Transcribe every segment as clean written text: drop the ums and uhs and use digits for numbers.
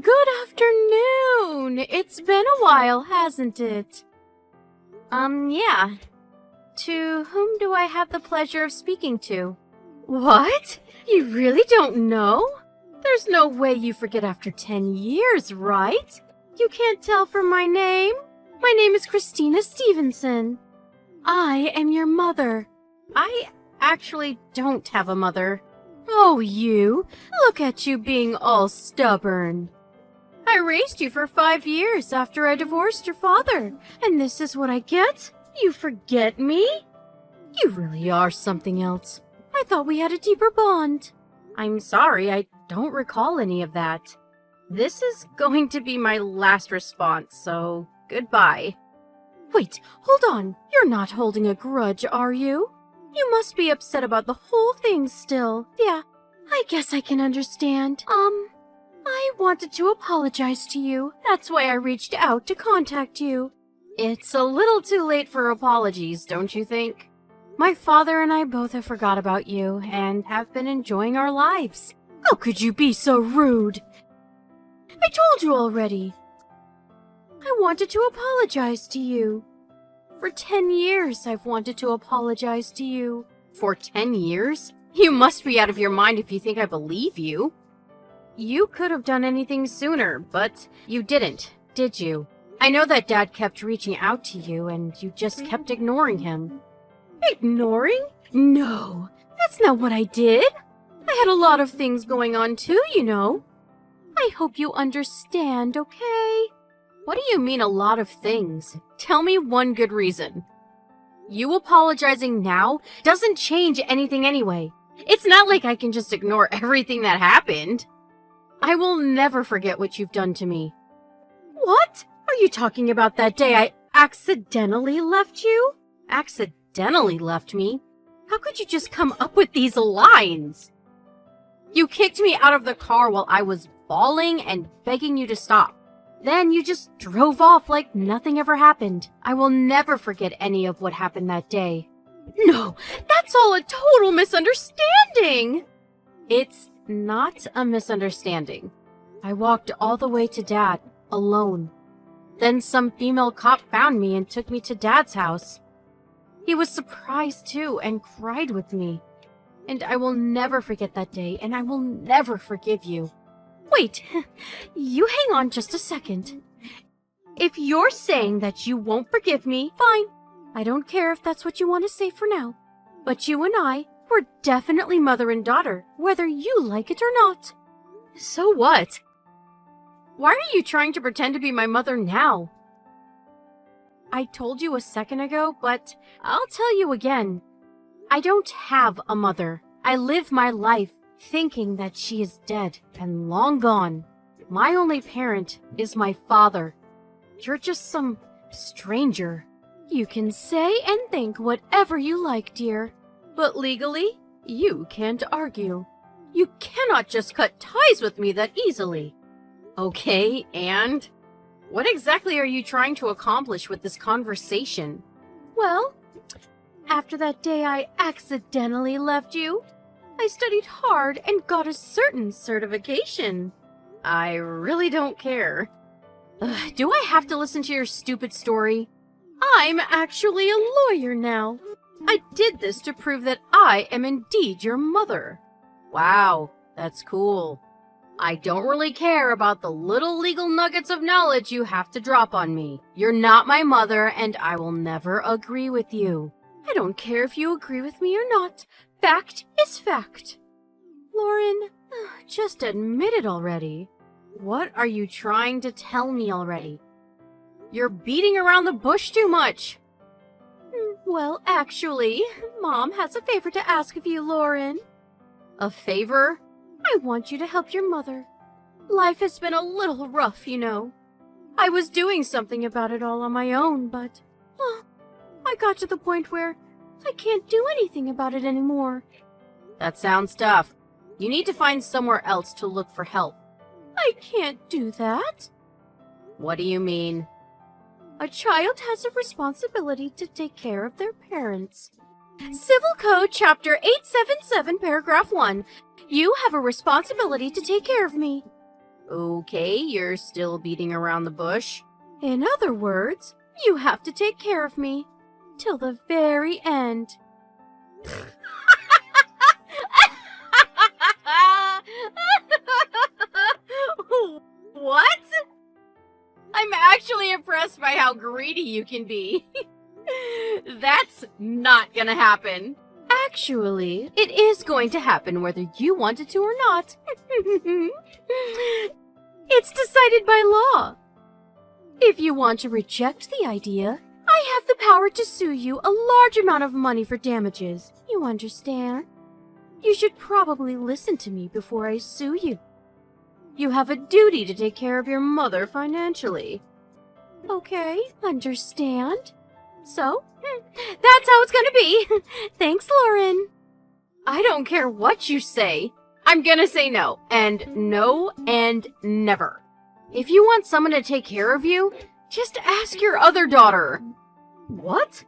Good afternoon! It's been a while, hasn't it? Yeah. To whom do I have the pleasure of speaking to? What? You really don't know? There's no way you forget after 10 years, right? You can't tell from my name? My name is Christina Stevenson. I am your mother. I actually don't have a mother. Oh, you. Look at you being all stubborn. I raised you for 5 years after I divorced your father, and this is what I get? You forget me? You really are something else. I thought we had a deeper bond. I'm sorry, I don't recall any of that. This is going to be my last response, so goodbye. Wait, hold on. You're not holding a grudge, are you? You must be upset about the whole thing still. Yeah, I guess I can understand. I wanted to apologize to you. That's why I reached out to contact you. It's a little too late for apologies, don't you think? My father and I both have forgot about you and have been enjoying our lives. How could you be so rude? I told you already. I wanted to apologize to you. For 10 years, I've wanted to apologize to you. For 10 years? You must be out of your mind if you think I believe you. You could have done anything sooner, but you didn't, did you? I know that Dad kept reaching out to you, and you just kept ignoring him. Ignoring? No, that's not what I did. I had a lot of things going on too, you know. I hope you understand, okay? What do you mean a lot of things? Tell me one good reason. You apologizing now doesn't change anything anyway. It's not like I can just ignore everything that happened. I will never forget what you've done to me. What? Are you talking about that day I accidentally left you? Accidentally left me? How could you just come up with these lines? You kicked me out of the car while I was bawling and begging you to stop. Then you just drove off like nothing ever happened. I will never forget any of what happened that day. No, that's all a total misunderstanding! It's not a misunderstanding. I walked all the way to Dad, alone. Then some female cop found me and took me to Dad's house. He was surprised too and cried with me. And I will never forget that day, and I will never forgive you. Wait, you hang on just a second. If you're saying that you won't forgive me, fine. I don't care if that's what you want to say for now. But you and I, we're definitely mother and daughter, whether you like it or not. So what? Why are you trying to pretend to be my mother now? I told you a second ago, but I'll tell you again. I don't have a mother. I live my life thinking that she is dead and long gone. My only parent is my father. You're just some stranger. You can say and think whatever you like, dear. But legally, you can't argue. You cannot just cut ties with me that easily. Okay, and? What exactly are you trying to accomplish with this conversation? Well, after that day I accidentally left you, I studied hard and got a certain certification. I really don't care. Do I have to listen to your stupid story? I'm actually a lawyer now. I did this to prove that I am indeed your mother. Wow, that's cool. I don't really care about the little legal nuggets of knowledge you have to drop on me. You're not my mother, and I will never agree with you. I don't care if you agree with me or not. Fact is fact. Lauren, just admit it already. What are you trying to tell me already? You're beating around the bush too much. Well, actually, Mom has a favor to ask of you, Lauren. A favor? I want you to help your mother. Life has been a little rough, you know. I was doing something about it all on my own, but I got to the point where I can't do anything about it anymore. That sounds tough. You need to find somewhere else to look for help. I can't do that. What do you mean? A child has a responsibility to take care of their parents. Civil Code Chapter 877, Paragraph 1. You have a responsibility to take care of me. Okay, you're still beating around the bush. In other words, you have to take care of me. Till the very end. What? I'm actually impressed by how greedy you can be. That's not gonna happen. Actually, it is going to happen whether you want it to or not. It's decided by law. If you want to reject the idea, I have the power to sue you a large amount of money for damages. You understand? You should probably listen to me before I sue you. You have a duty to take care of your mother financially. Okay, understand? So, that's how it's gonna be. Thanks, Lauren. I don't care what you say. I'm gonna say no, and never. If you want someone to take care of you, just ask your other daughter. What?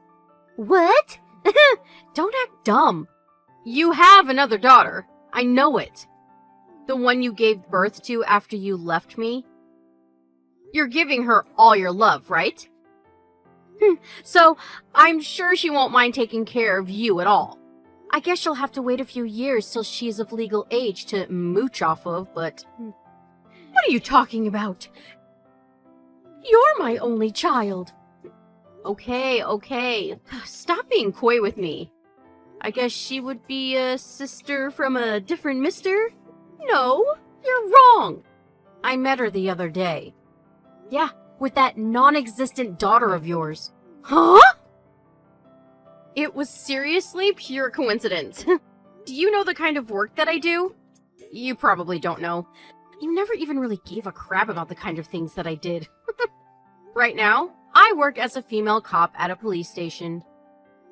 What? Don't act dumb. You have another daughter. I know it. The one you gave birth to after you left me. You're giving her all your love, right? So, I'm sure she won't mind taking care of you at all. I guess she'll have to wait a few years till she's of legal age to mooch off of, but... What are you talking about? You're my only child. Okay. Stop being coy with me. I guess she would be a sister from a different mister? No, you're wrong. I met her the other day. Yeah, with that non-existent daughter of yours. Huh? It was seriously pure coincidence. Do you know the kind of work that I do? You probably don't know. You never even really gave a crap about the kind of things that I did. Right now, I work as a female cop at a police station.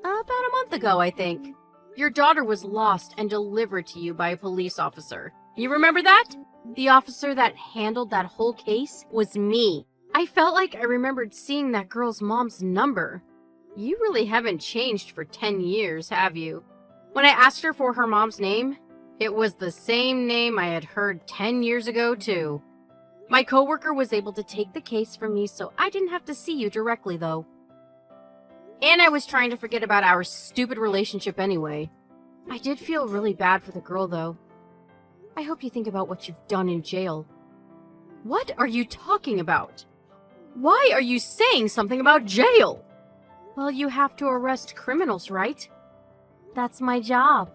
About a month ago, I think. Your daughter was lost and delivered to you by a police officer. You remember that? The officer that handled that whole case was me. I felt like I remembered seeing that girl's mom's number. You really haven't changed for 10 years, have you? When I asked her for her mom's name, it was the same name I had heard 10 years ago, too. My coworker was able to take the case from me, so I didn't have to see you directly, though. And I was trying to forget about our stupid relationship anyway. I did feel really bad for the girl, though. I hope you think about what you've done in jail. What are you talking about? Why are you saying something about jail? Well, you have to arrest criminals, right? That's my job.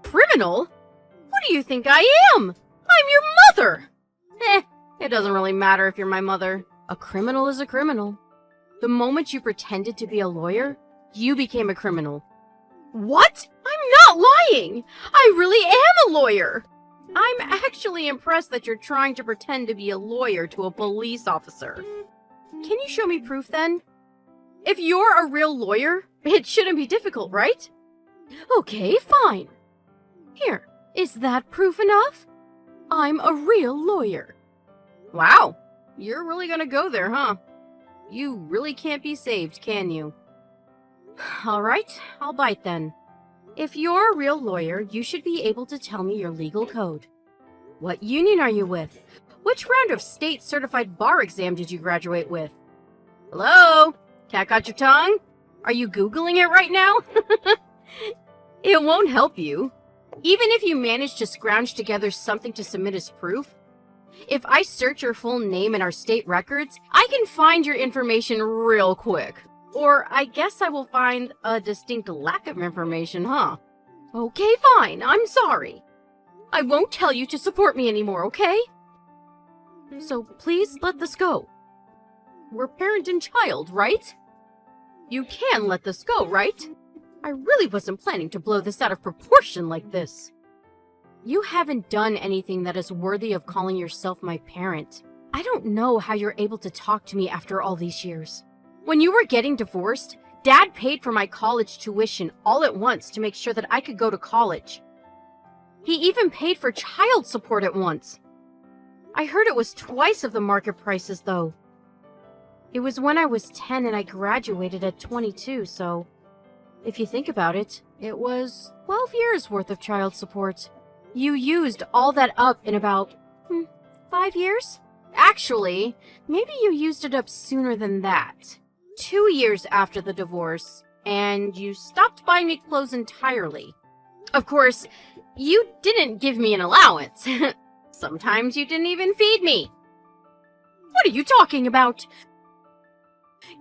Criminal? Who do you think I am? I'm your mother! It doesn't really matter if you're my mother. A criminal is a criminal. The moment you pretended to be a lawyer, you became a criminal. What? I'm not lying! I really am a lawyer! I'm actually impressed that you're trying to pretend to be a lawyer to a police officer. Can you show me proof then? If you're a real lawyer, it shouldn't be difficult, right? Okay, fine. Here, is that proof enough? I'm a real lawyer. Wow, you're really gonna go there, huh? You really can't be saved, can you? Alright, I'll bite then. If you're a real lawyer, you should be able to tell me your legal code. What union are you with? Which round of state-certified bar exam did you graduate with? Hello? Cat got your tongue? Are you Googling it right now? It won't help you. Even if you manage to scrounge together something to submit as proof, if I search your full name in our state records, I can find your information real quick. Or I guess I will find a distinct lack of information, huh? Okay, fine, I'm sorry. I won't tell you to support me anymore, okay? So please let this go. We're parent and child, right? You can let this go, right? I really wasn't planning to blow this out of proportion like this. You haven't done anything that is worthy of calling yourself my parent. I don't know how you're able to talk to me after all these years. When you were getting divorced, Dad paid for my college tuition all at once to make sure that I could go to college. He even paid for child support at once. I heard it was twice of the market prices, though. It was when I was 10 and I graduated at 22, so... if you think about it, it was 12 years worth of child support. You used all that up in about 5 years? Actually, maybe you used it up sooner than that. 2 years after the divorce, and you stopped buying me clothes entirely. Of course, you didn't give me an allowance. Sometimes you didn't even feed me. What are you talking about?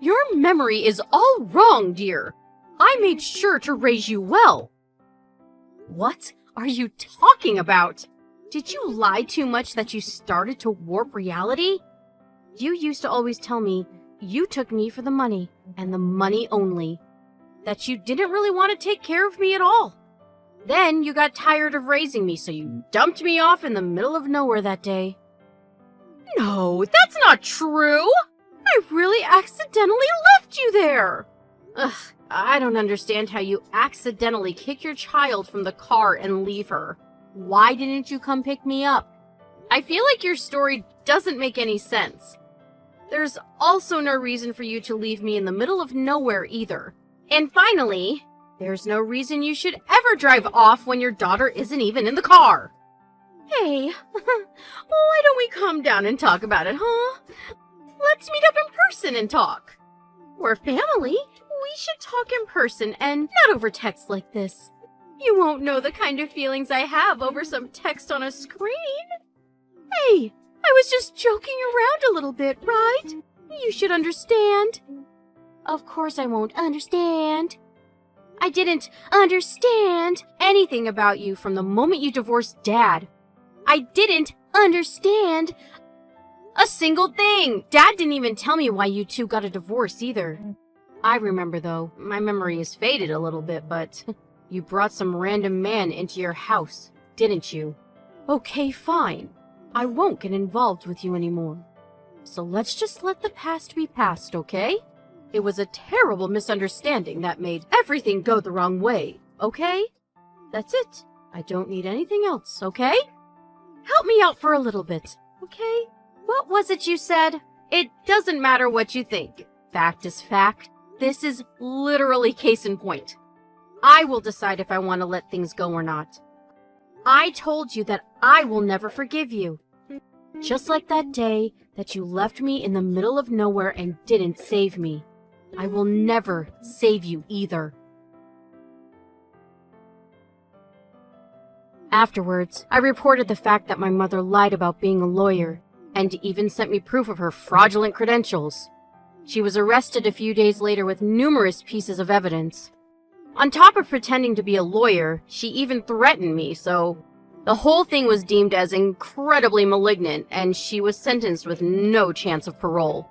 Your memory is all wrong, dear. I made sure to raise you well. What are you talking about? Did you lie too much that you started to warp reality? You used to always tell me you took me for the money, and the money only. That you didn't really want to take care of me at all. Then you got tired of raising me, so you dumped me off in the middle of nowhere that day. No, that's not true! I really accidentally left you there! Ugh, I don't understand how you accidentally kick your child from the car and leave her. Why didn't you come pick me up? I feel like your story doesn't make any sense. There's also no reason for you to leave me in the middle of nowhere either. And finally, there's no reason you should ever drive off when your daughter isn't even in the car. Hey, why don't we calm down and talk about it, huh? Let's meet up in person and talk. We're family. We should talk in person and not over text like this. You won't know the kind of feelings I have over some text on a screen. Hey, I was just joking around a little bit, right? You should understand. Of course I won't understand. I didn't understand anything about you from the moment you divorced Dad. I didn't understand a single thing. Dad didn't even tell me why you two got a divorce either. I remember though. My memory is faded a little bit, but you brought some random man into your house, didn't you? Okay, fine. I won't get involved with you anymore. So let's just let the past be past, okay? It was a terrible misunderstanding that made everything go the wrong way, okay? That's it. I don't need anything else, okay? Help me out for a little bit, okay? What was it you said? It doesn't matter what you think. Fact is fact. This is literally case in point. I will decide if I want to let things go or not. I told you that I will never forgive you. Just like that day that you left me in the middle of nowhere and didn't save me. I will never save you either. Afterwards, I reported the fact that my mother lied about being a lawyer and even sent me proof of her fraudulent credentials. She was arrested a few days later with numerous pieces of evidence. On top of pretending to be a lawyer, she even threatened me, so the whole thing was deemed as incredibly malignant, and she was sentenced with no chance of parole.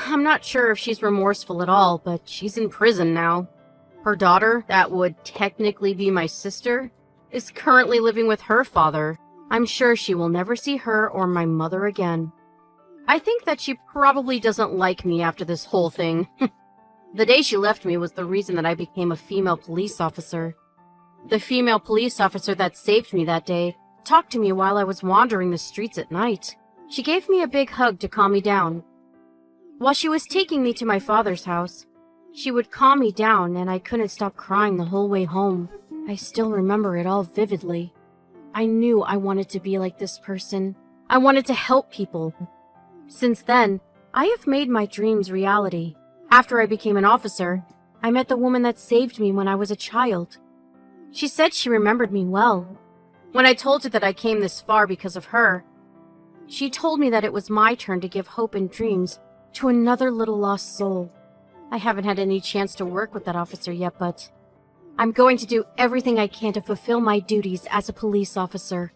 I'm not sure if she's remorseful at all, but she's in prison now. Her daughter, that would technically be my sister, is currently living with her father. I'm sure she will never see her or my mother again. I think that she probably doesn't like me after this whole thing. The day she left me was the reason that I became a female police officer. The female police officer that saved me that day talked to me while I was wandering the streets at night. She gave me a big hug to calm me down. While she was taking me to my father's house, she would calm me down and I couldn't stop crying the whole way home. I still remember it all vividly. I knew I wanted to be like this person. I wanted to help people. Since then, I have made my dreams reality. After I became an officer, I met the woman that saved me when I was a child. She said she remembered me well. When I told her that I came this far because of her, she told me that it was my turn to give hope and dreams to another little lost soul. I haven't had any chance to work with that officer yet, but I'm going to do everything I can to fulfill my duties as a police officer.